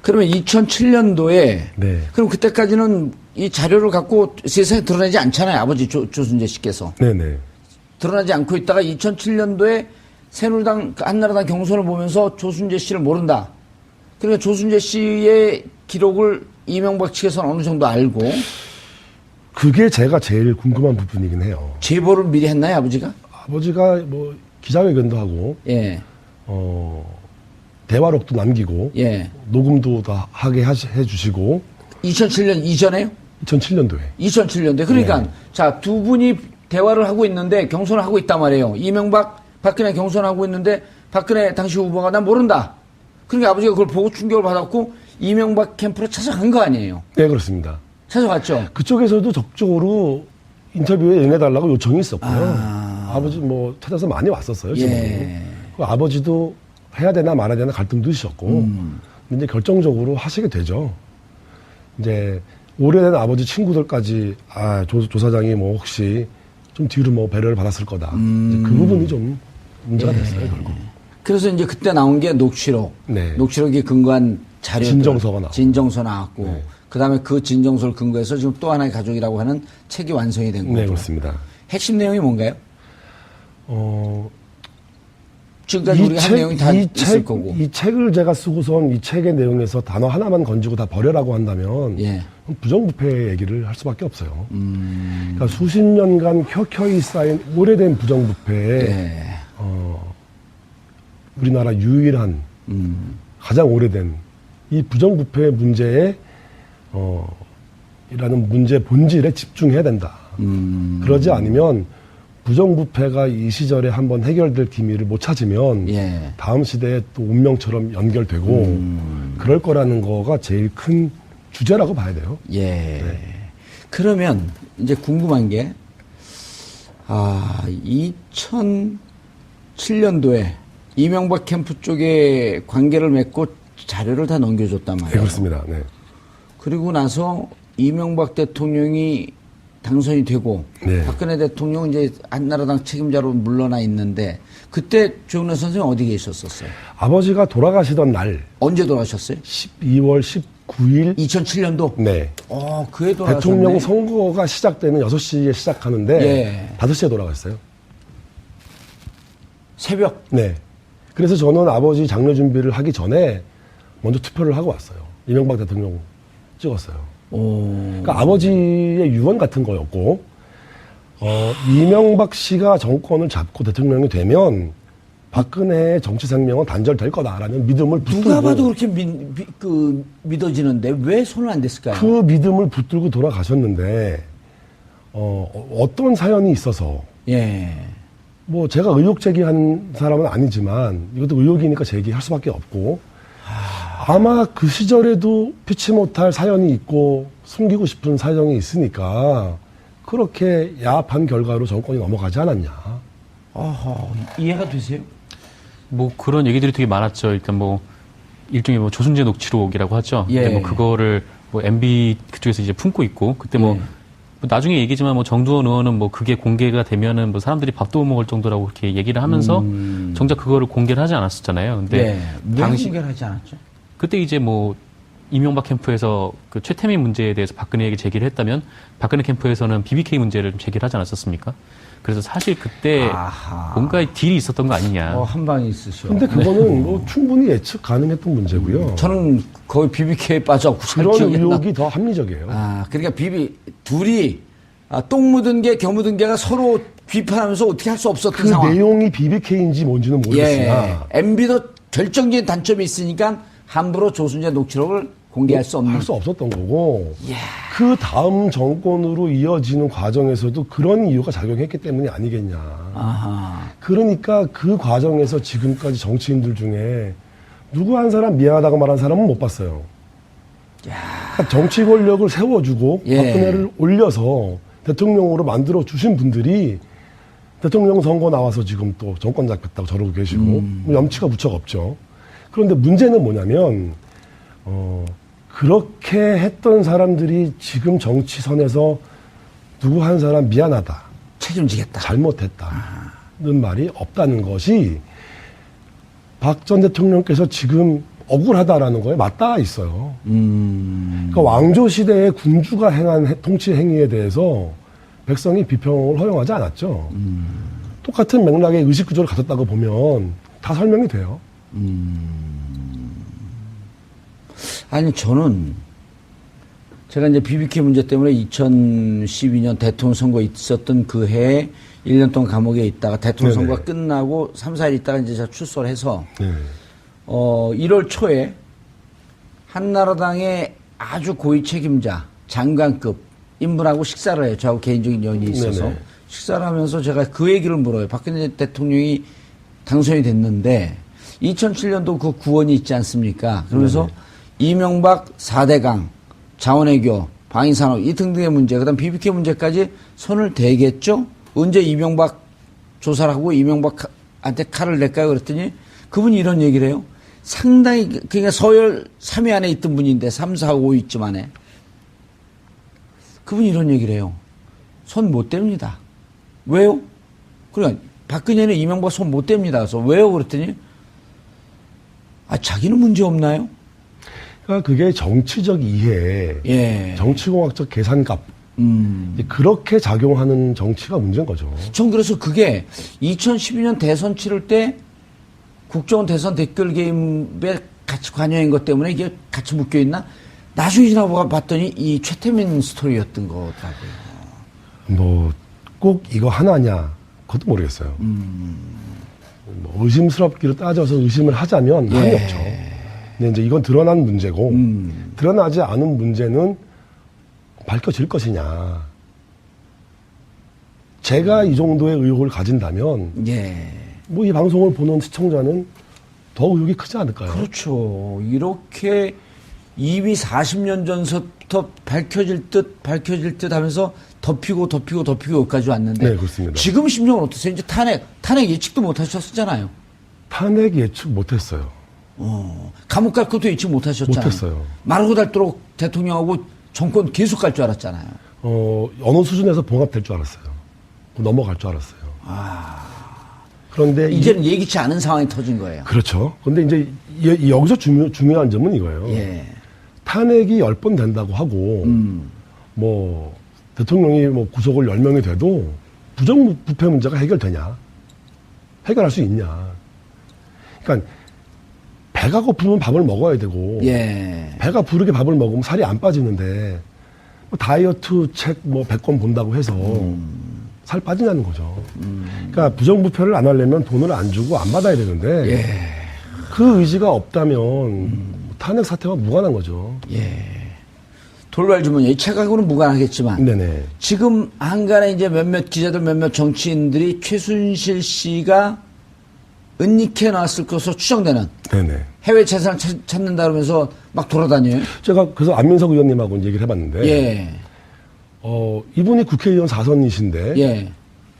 그러면 2007년도에 네. 그럼 그때까지는 이 자료를 갖고 세상에 드러내지 않잖아요. 아버지 조순재 씨께서. 네네. 드러나지 않고 있다가 2007년도에 새누리당, 한나라당 경선을 보면서 조순재 씨를 모른다. 그러니까 조순재 씨의 기록을 이명박 측에서는 어느 정도 알고. 그게 제가 제일 궁금한 부분이긴 해요. 제보를 미리 했나요, 아버지가? 아버지가 뭐 기자회견도 하고, 예. 대화록도 남기고, 예. 녹음도 다 하게 해주시고. 2007년 이전에요? 2007년도에. 2007년도에. 그러니까, 네. 자, 두 분이 대화를 하고 있는데 경선을 하고 있단 말이에요. 이명박, 박근혜 경선하고 있는데 박근혜 당시 후보가 난 모른다. 그러니까 아버지가 그걸 보고 충격을 받았고 이명박 캠프로 찾아간 거 아니에요? 네, 그렇습니다. 찾아갔죠? 그쪽에서도 적극적으로 인터뷰에 응해달라고 요청이 있었고요. 아버지 뭐 찾아서 많이 왔었어요, 지금. 예. 아버지도 해야 되나 말아야 되나 갈등도 있었고, 이제 결정적으로 하시게 되죠. 이제 오래된 아버지 친구들까지, 조 사장이 뭐 혹시 좀 뒤로 뭐 배려를 받았을 거다. 이제 그 부분이 좀 문제가 됐어요, 결국. 그래서 이제 그때 나온 게 녹취록. 네. 녹취록이 근거한 자료. 진정서가 나오고. 진정서 나왔고. 네. 그 다음에 그 진정서를 근거해서 지금 또 하나의 가족이라고 하는 책이 완성이 된 거고. 네, 그렇습니다. 핵심 내용이 뭔가요? 지금까지 이 우리가 한 내용이 다 있을 거고. 이 책을 제가 쓰고선 이 책의 내용에서 단어 하나만 건지고 다 버려라고 한다면 예. 부정부패 얘기를 할 수밖에 없어요. 그러니까 수십 년간 켜켜이 쌓인 오래된 부정부패에 예. 우리나라 유일한 가장 오래된 이 부정부패 문제에 이라는 문제 본질에 집중해야 된다. 그러지 않으면 부정부패가 이 시절에 한번 해결될 기미를 못 찾으면 예. 다음 시대에 또 운명처럼 연결되고 그럴 거라는 거가 제일 큰 주제라고 봐야 돼요. 예. 네. 그러면 이제 궁금한 게, 2007년도에 이명박 캠프 쪽에 관계를 맺고 자료를 다 넘겨줬단 네, 말이에요. 그렇습니다. 네. 그리고 나서 이명박 대통령이 당선이 되고, 네. 박근혜 대통령은 이제 한나라당 책임자로 물러나 있는데, 그때 조영래 선생님 어디 계셨었어요? 아버지가 돌아가시던 날 언제 돌아가셨어요? 12월 19일 2007년도? 네. 그해 돌아가셨네. 대통령 선거가 시작되는 6시에 시작하는데 예. 5시에 돌아갔어요. 새벽? 네. 그래서 저는 아버지 장례 준비를 하기 전에 먼저 투표를 하고 왔어요. 이명박 대통령 찍었어요. 그러니까 아버지의 유언 같은 거였고, 이명박 씨가 정권을 잡고 대통령이 되면 박근혜의 정치 생명은 단절될 거다라는 믿음을 붙들고. 누가 봐도 그렇게 믿어지는데 왜 손을 안 댔을까요? 그 믿음을 붙들고 돌아가셨는데, 어떤 사연이 있어서, 예. 뭐 제가 의혹 제기한 사람은 아니지만 이것도 의혹이니까 제기할 수밖에 없고, 아마 그 시절에도 피치 못할 사연이 있고 숨기고 싶은 사정이 있으니까 그렇게 야합한 결과로 정권이 넘어가지 않았냐. 이해가 되세요? 뭐 그런 얘기들이 되게 많았죠. 일단 뭐 일종의 뭐 조순재 녹취록이라고 하죠. 예. 근데 뭐 그거를 뭐 MB 그쪽에서 이제 품고 있고 그때 뭐 나중에 얘기지만 뭐 정두원 의원은 뭐 그게 공개가 되면은 뭐 사람들이 밥도 못 먹을 정도라고 그렇게 얘기를 하면서 정작 그거를 공개를 하지 않았었잖아요. 근데 당시 공개하지 않았죠? 그때 이제 뭐 이명박 캠프에서 그 최태민 문제에 대해서 박근혜에게 제기를 했다면 박근혜 캠프에서는 BBK 문제를 좀 제기를 하지 않았었습니까? 그래서 사실 그때 뭔가 딜이 있었던 거 아니냐. 한 방이 있으셔. 근데 그거는 뭐 충분히 예측 가능했던 문제고요. 저는 거의 BBK에 빠져갖고 잘 그런 기억이 안 나. 의혹이 더 합리적이에요. 그러니까 둘이 똥 묻은 개, 겨 묻은 개가 서로 비판하면서 어떻게 할 수 없었던 그 상황. 내용이 BBK인지 뭔지는 모르겠으나 MB도 결정적인 단점이 있으니까 함부로 조순재 녹취록을 공개할 수 없는. 할 수 없었던 거고, 그 다음 정권으로 이어지는 과정에서도 그런 이유가 작용했기 때문이 아니겠냐. 그러니까 그 과정에서 지금까지 정치인들 중에 누구 한 사람 미안하다고 말한 사람은 못 봤어요. 그러니까 정치 권력을 세워주고 박근혜를 올려서 대통령으로 만들어 주신 분들이 대통령 선거 나와서 지금 또 정권 잡혔다고 저러고 계시고 뭐 염치가 무척 없죠. 그런데 문제는 뭐냐면 그렇게 했던 사람들이 지금 정치선에서 누구 한 사람 미안하다, 책임지겠다, 잘못했다는 말이 없다는 것이 박 전 대통령께서 지금 억울하다라는 거에 맞닿아 있어요. 그러니까 왕조 시대의 군주가 행한 통치 행위에 대해서 백성이 비평을 허용하지 않았죠. 똑같은 맥락의 의식 구조를 가졌다고 보면 다 설명이 돼요. 아니, 저는 제가 이제 BBK 문제 때문에 2012년 대통령 선거 있었던 그 해에 1년 동안 감옥에 있다가 대통령 네네. 선거가 끝나고 3, 4일 있다가 이제 제가 출소를 해서 네. 1월 초에 한나라당의 아주 고위 책임자, 장관급 인물하고 식사를 해요. 저하고 개인적인 연이 있어서. 네네. 식사를 하면서 제가 그 얘기를 물어요. 박근혜 대통령이 당선이 됐는데 2007년도 그 구원이 있지 않습니까? 그러면서 이명박 4대강, 자원외교, 방위산업 이 등등의 문제, 그다음 BBK 문제까지 손을 대겠죠? 언제 이명박 조사를 하고 이명박한테 칼을 낼까요? 그랬더니 그분이 이런 얘기를 해요. 상당히, 그러니까 서열 3위 안에 있던 분인데 3, 4, 5위쯤 안에. 그분이 이런 얘기를 해요. 손 못 댑니다. 왜요? 그러니까 박근혜는 이명박 손 못 댑니다. 그래서 왜요? 그랬더니 자기는 문제 없나요? 그러니까 그게 정치적 이해, 예. 정치공학적 계산값 그렇게 작용하는 정치가 문제인 거죠. 전 그래서 그게 2012년 대선 치를 때 국정원 대선 댓글 게임에 같이 관여한 것 때문에 이게 같이 묶여 있나? 나중에 지나고 봤더니 이 최태민 스토리였던 거더라고요. 뭐 꼭 이거 하나냐 그것도 모르겠어요. 뭐 의심스럽기로 따져서 의심을 하자면 한이 없죠. 근데 이제 이건 드러난 문제고 드러나지 않은 문제는 밝혀질 것이냐. 제가 이 정도의 의혹을 가진다면 예. 뭐 이 방송을 보는 시청자는 더 의혹이 크지 않을까요? 그렇죠. 이렇게 이미 40년 전부터 밝혀질 듯 하면서 덮이고 여기까지 왔는데. 네, 그렇습니다. 지금 심정은 어떠세요? 이제 탄핵 예측도 못 하셨잖아요. 탄핵 예측 못했어요. 감옥 갈 것도 예측 못 하셨잖아요. 못했어요. 마르고 닳도록 대통령하고 정권 계속 갈 줄 알았잖아요. 어느 수준에서 봉합될 줄 알았어요. 넘어갈 줄 알았어요. 그런데 이제는 예기치 않은 상황이 터진 거예요. 그렇죠. 근데 이제 여기서 중요한 점은 이거예요. 예. 탄핵이 10번 된다고 하고, 뭐, 대통령이 뭐 구속을 10명이 돼도 부정부패 문제가 해결되냐? 해결할 수 있냐? 그러니까 배가 고프면 밥을 먹어야 되고, 예. 배가 부르게 밥을 먹으면 살이 안 빠지는데, 뭐 다이어트 책 뭐 100권 본다고 해서 살 빠지냐는 거죠. 그러니까 부정부패를 안 하려면 돈을 안 주고 안 받아야 되는데, 예. 그 의지가 없다면 탄핵 사태와 무관한 거죠. 예. 돌발 주머니, 이 책하고는 무관하겠지만. 네네. 지금 한간에 이제 몇몇 기자들, 몇몇 정치인들이 최순실 씨가 은닉해 나왔을 것으로 추정되는 네네. 해외 재산을 찾는다 그러면서 막 돌아다녀요. 제가 그래서 안민석 의원님하고 이제 얘기를 해봤는데, 예. 이분이 국회의원 4선이신데, 예.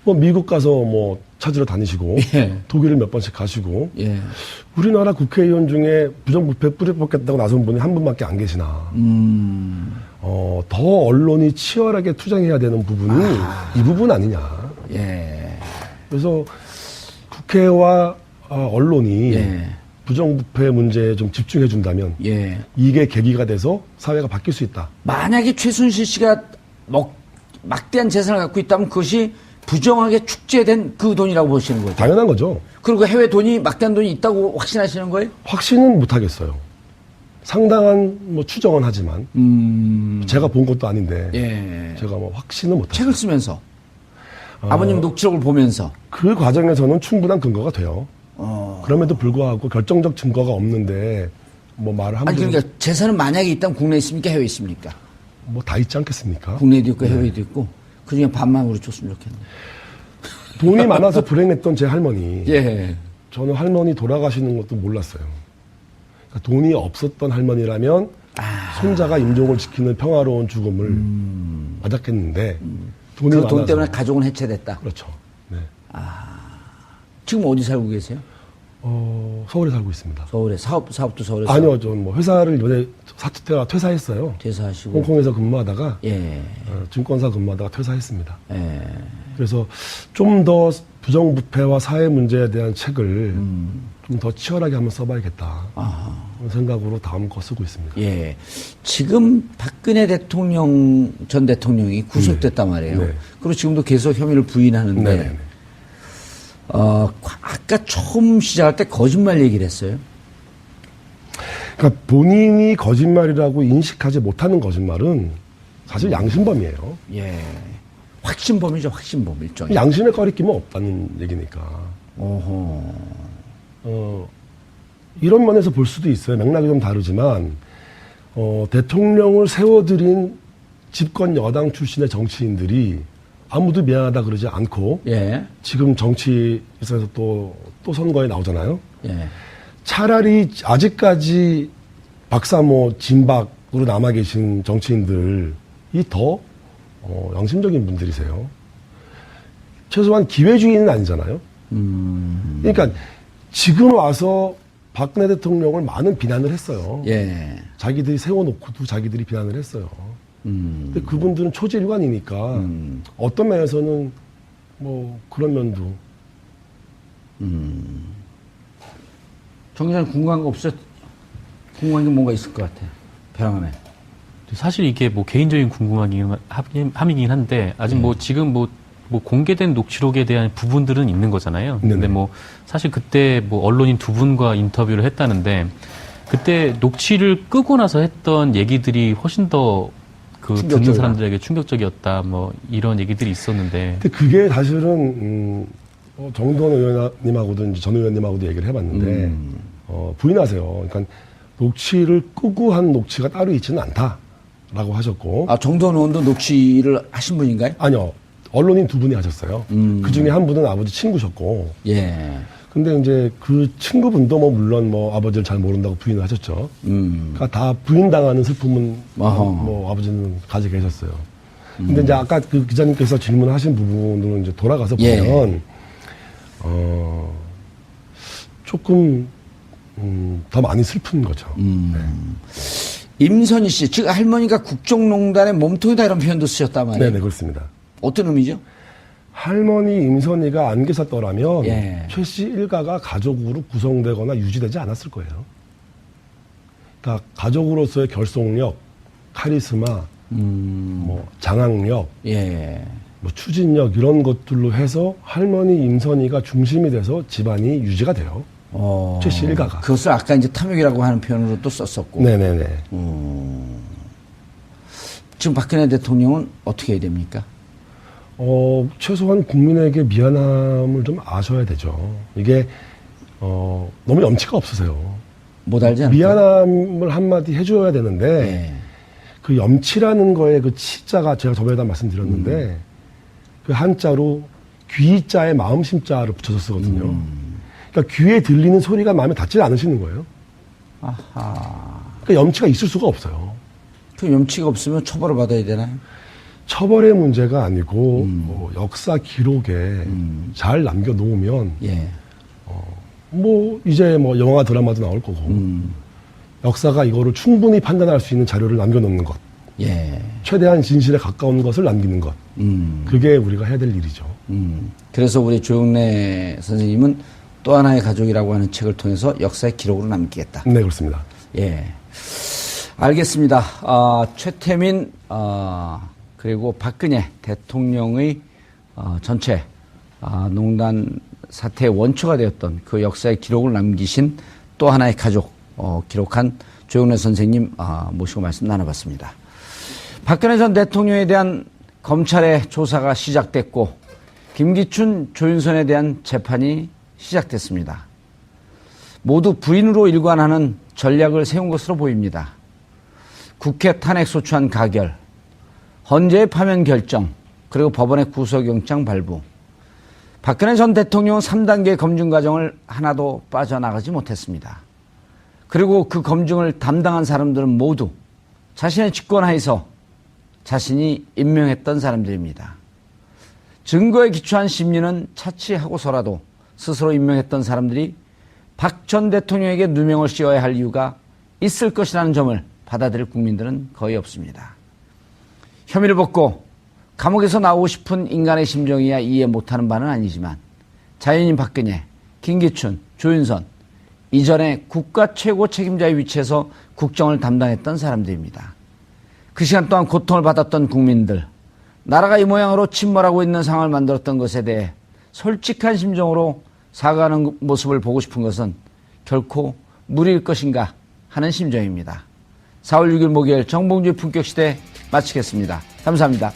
뭐 미국 가서 뭐 찾으러 다니시고, 예. 독일을 몇 번씩 가시고, 예. 우리나라 국회의원 중에 부정부패 뿌리 뽑겠다고 나선 분이 한 분밖에 안 계시나. 더 언론이 치열하게 투쟁해야 되는 부분이 이 부분 아니냐. 예. 그래서 국회와 언론이 예. 부정부패 문제에 좀 집중해 준다면 예. 이게 계기가 돼서 사회가 바뀔 수 있다. 만약에 최순실 씨가 막대한 재산을 갖고 있다면 그것이 부정하게 축제된 그 돈이라고 보시는 거죠. 당연한 거죠. 그리고 해외 돈이 막대한 돈이 있다고 확신하시는 거예요? 확신은 못 하겠어요. 상당한 뭐 추정은 하지만 제가 본 것도 아닌데 예. 제가 뭐 확신은 못 하죠. 책을 쓰면서 아버님 녹취록을 보면서 그 과정에서는 충분한 근거가 돼요. 그럼에도 불구하고 결정적 증거가 없는데 뭐 말을 아니 함부로 그러니까 재산은 만약에 있다면 국내에 있습니까? 해외에 있습니까? 뭐 다 있지 않겠습니까? 국내에도 있고 해외에도 있고 그중에 반만 우리 줬으면 좋겠네. 돈이 많아서 불행했던 제 할머니. 예. 저는 할머니 돌아가시는 것도 몰랐어요. 그러니까 돈이 없었던 할머니라면 손자가 임종을 지키는 평화로운 죽음을 맞았겠는데 돈이 그 많아서 돈 때문에 가족은 해체됐다. 그렇죠. 네. 지금 어디 살고 계세요? 서울에 살고 있습니다. 서울에 사업도 서울에서 아니요, 전 뭐 회사를 요새 퇴사했어요. 퇴사하시고. 홍콩에서 근무하다가 예. 증권사 근무하다가 퇴사했습니다. 예. 그래서 좀 더 부정부패와 사회 문제에 대한 책을 좀 더 치열하게 한번 써봐야겠다. 생각으로 다음 거 쓰고 있습니다. 예. 지금 박근혜 전 대통령이 구속됐단 말이에요. 네. 그리고 지금도 계속 혐의를 부인하는데, 네네네. 아까 처음 시작할 때 거짓말 얘기를 했어요. 그러니까 본인이 거짓말이라고 인식하지 못하는 거짓말은 사실 양심범이에요. 예. 확신범이죠, 확신범, 일종의. 양심에 꺼리낌은 없다는 얘기니까. 어허. 이런 면에서 볼 수도 있어요. 맥락이 좀 다르지만, 대통령을 세워드린 집권 여당 출신의 정치인들이 아무도 미안하다 그러지 않고, 예. 지금 정치에서 또 선거에 나오잖아요. 예. 차라리 아직까지 박사모 진박으로 남아 계신 정치인들이 더 양심적인 분들이세요. 최소한 기회주의는 아니잖아요. 그러니까 지금 와서 박근혜 대통령을 많은 비난을 했어요. 예. 자기들이 세워놓고도 자기들이 비난을 했어요. 근데 그분들은 초질관이니까 어떤 면에서는 뭐 그런 면도. 정 기자님 궁금한 거 없어요? 궁금한 게 뭔가 있을 것 같아. 벼랑하네. 사실 이게 뭐 개인적인 궁금함이긴 한데 아직 뭐 지금 뭐 공개된 녹취록에 대한 부분들은 있는 거잖아요. 네네. 근데 뭐 사실 그때 뭐 언론인 두 분과 인터뷰를 했다는데 그때 녹취를 끄고 나서 했던 얘기들이 훨씬 더 그 듣는 충격적이다. 사람들에게 충격적이었다. 뭐 이런 얘기들이 있었는데 근데 그게 사실은 정두원 의원님하고도 이제 전 의원님하고도 얘기를 해봤는데 부인하세요. 그러니까 녹취를 끄고 한 녹취가 따로 있지는 않다라고 하셨고. 아, 정도원 의원도 녹취를 하신 분인가요? 아니요. 언론인 두 분이 하셨어요. 그 중에 한 분은 아버지 친구셨고. 예. 근데 이제 그 친구분도 뭐 물론 뭐 아버지를 잘 모른다고 부인을 하셨죠. 그러니까 다 부인당하는 슬픔은 뭐 아버지는 가지고 계셨어요. 근데 이제 아까 그 기자님께서 질문하신 부분으로 이제 돌아가서 보면, 조금, 더 많이 슬픈 거죠. 네. 임선희 씨, 즉 할머니가 국정농단의 몸통이다 이런 표현도 쓰셨단 말이에요. 네네, 그렇습니다. 어떤 의미죠? 할머니 임선희가 안 계셨더라면 예. 최 씨 일가가 가족으로 구성되거나 유지되지 않았을 거예요. 그러니까 가족으로서의 결속력, 카리스마, 뭐 장악력, 예. 뭐 추진력 이런 것들로 해서 할머니 임선희가 중심이 돼서 집안이 유지가 돼요. 최 씨 일가가. 그것을 아까 이제 탐욕이라고 하는 표현으로 또 썼었고. 네네네. 지금 박근혜 대통령은 어떻게 해야 됩니까? 최소한 국민에게 미안함을 좀 아셔야 되죠. 이게, 너무 염치가 없으세요. 못 알지 않을까? 미안함을 한마디 해줘야 되는데, 예. 그 염치라는 거에 그 치자가 제가 저번에도 말씀드렸는데, 그 한자로 귀자에 마음심자를 붙여서 쓰거든요. 그러니까 귀에 들리는 소리가 마음에 닿지 않으시는 거예요. 아하. 그러니까 염치가 있을 수가 없어요. 그 염치가 없으면 처벌을 받아야 되나요? 처벌의 문제가 아니고, 역사 기록에 잘 남겨놓으면, 예. 뭐 이제 뭐 영화 드라마도 나올 거고 역사가 이거를 충분히 판단할 수 있는 자료를 남겨놓는 것, 예. 최대한 진실에 가까운 것을 남기는 것, 그게 우리가 해야 될 일이죠. 그래서 우리 조영래 선생님은 또 하나의 가족이라고 하는 책을 통해서 역사의 기록으로 남기겠다. 네, 그렇습니다. 예. 알겠습니다. 최태민 그리고 박근혜 대통령의 전체 농단 사태의 원초가 되었던 그 역사의 기록을 남기신 또 하나의 가족 기록한 조영래 선생님 모시고 말씀 나눠봤습니다. 박근혜 전 대통령에 대한 검찰의 조사가 시작됐고 김기춘, 조윤선에 대한 재판이 시작됐습니다. 모두 부인으로 일관하는 전략을 세운 것으로 보입니다. 국회 탄핵소추안 가결, 헌재의 파면 결정, 그리고 법원의 구속영장 발부. 박근혜 전 대통령은 3단계 검증 과정을 하나도 빠져나가지 못했습니다. 그리고 그 검증을 담당한 사람들은 모두 자신의 직권하에서 자신이 임명했던 사람들입니다. 증거에 기초한 심리는 차치하고서라도 스스로 임명했던 사람들이 박 전 대통령에게 누명을 씌워야 할 이유가 있을 것이라는 점을 받아들일 국민들은 거의 없습니다. 혐의를 벗고 감옥에서 나오고 싶은 인간의 심정이야 이해 못하는 바는 아니지만 자연인 박근혜, 김기춘, 조윤선 이전에 국가 최고 책임자의 위치에서 국정을 담당했던 사람들입니다. 그 시간 동안 고통을 받았던 국민들, 나라가 이 모양으로 침몰하고 있는 상황을 만들었던 것에 대해 솔직한 심정으로 사과하는 모습을 보고 싶은 것은 결코 무리일 것인가 하는 심정입니다. 4월 6일 목요일 정봉주의 품격시대 마치겠습니다. 감사합니다.